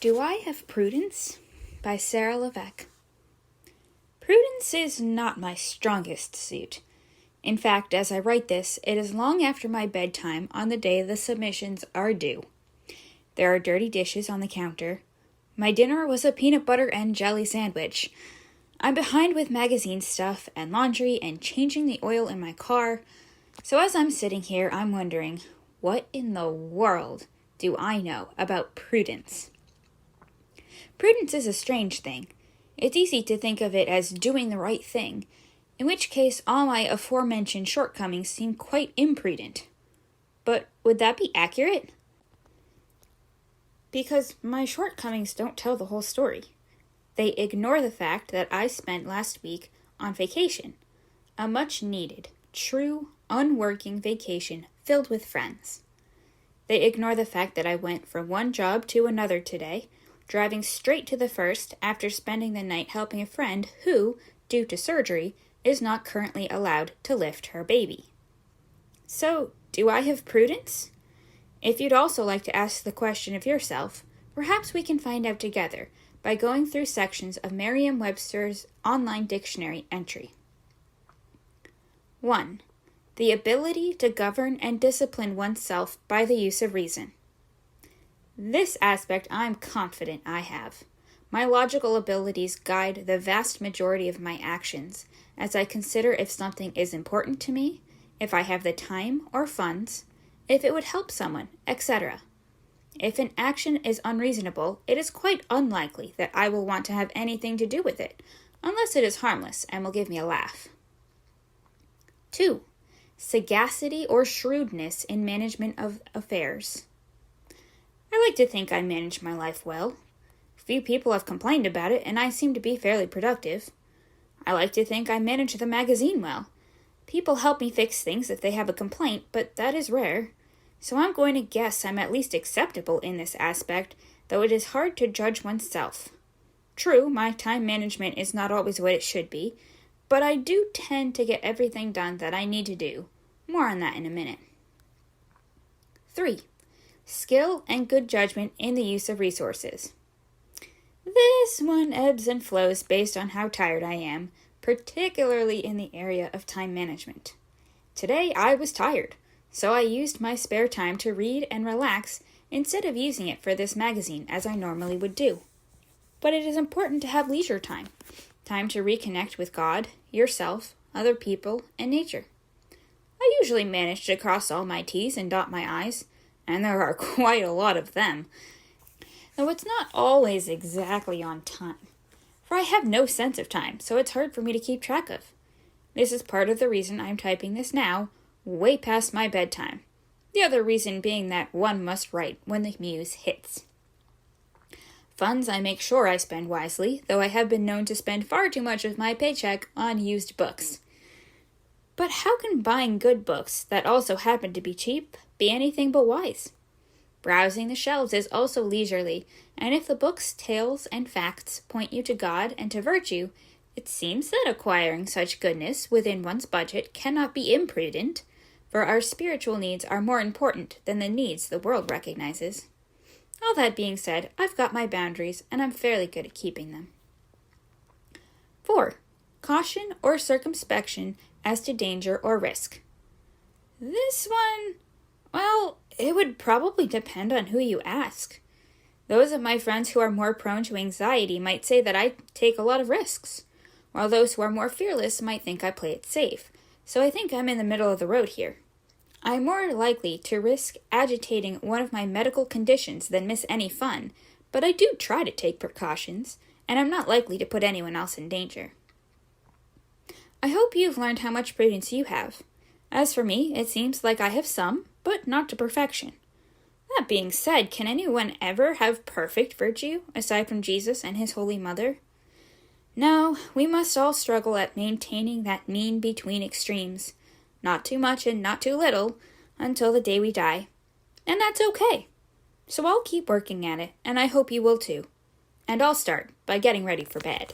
Do I Have Prudence? By Sarah Levesque. Prudence is not my strongest suit. In fact, as I write this, it is long after my bedtime on the day the submissions are due. There are dirty dishes on the counter. My dinner was a peanut butter and jelly sandwich. I'm behind with magazine stuff and laundry and changing the oil in my car. So as I'm sitting here, I'm wondering, what in the world do I know about prudence? Prudence is a strange thing. It's easy to think of it as doing the right thing, in which case all my aforementioned shortcomings seem quite imprudent. But would that be accurate? Because my shortcomings don't tell the whole story. They ignore the fact that I spent last week on vacation, a much-needed, true, unworking vacation filled with friends. They ignore the fact that I went from one job to another today, driving straight to the first after spending the night helping a friend who, due to surgery, is not currently allowed to lift her baby. So, do I have prudence? If you'd also like to ask the question of yourself, perhaps we can find out together by going through sections of Merriam-Webster's online dictionary entry. 1. The ability to govern and discipline oneself by the use of reason. This aspect I'm confident I have. My logical abilities guide the vast majority of my actions, as I consider if something is important to me, if I have the time or funds, if it would help someone, etc. If an action is unreasonable, it is quite unlikely that I will want to have anything to do with it, unless it is harmless and will give me a laugh. 2. Sagacity or shrewdness in management of affairs. I like to think I manage my life well. Few people have complained about it, and I seem to be fairly productive. I like to think I manage the magazine well. People help me fix things if they have a complaint, but that is rare. So I'm going to guess I'm at least acceptable in this aspect, though it is hard to judge oneself. True, my time management is not always what it should be, but I do tend to get everything done that I need to do. More on that in a minute. 3. Skill and good judgment in the use of resources. This one ebbs and flows based on how tired I am, particularly in the area of time management. Today I was tired, so I used my spare time to read and relax instead of using it for this magazine as I normally would do. But it is important to have leisure time to reconnect with God, yourself, other people, and nature. I usually manage to cross all my T's and dot my I's, and there are quite a lot of them, though it's not always exactly on time, for I have no sense of time, so it's hard for me to keep track of. This is part of the reason I'm typing this now, way past my bedtime. The other reason being that one must write when the muse hits. Funds I make sure I spend wisely, though I have been known to spend far too much of my paycheck on used books. But how can buying good books that also happen to be cheap be anything but wise? Browsing the shelves is also leisurely, and if the book's tales and facts point you to God and to virtue, it seems that acquiring such goodness within one's budget cannot be imprudent, for our spiritual needs are more important than the needs the world recognizes. All that being said, I've got my boundaries, and I'm fairly good at keeping them. 4. Caution or circumspection as to danger or risk. This one, well, it would probably depend on who you ask. Those of my friends who are more prone to anxiety might say that I take a lot of risks, while those who are more fearless might think I play it safe, so I think I'm in the middle of the road here. I'm more likely to risk agitating one of my medical conditions than miss any fun, but I do try to take precautions, and I'm not likely to put anyone else in danger. I hope you've learned how much prudence you have. As for me, it seems like I have some, but not to perfection. That being said, can anyone ever have perfect virtue, aside from Jesus and his Holy Mother? No, we must all struggle at maintaining that mean between extremes. Not too much and not too little, until the day we die. And that's okay. So I'll keep working at it, and I hope you will too. And I'll start by getting ready for bed.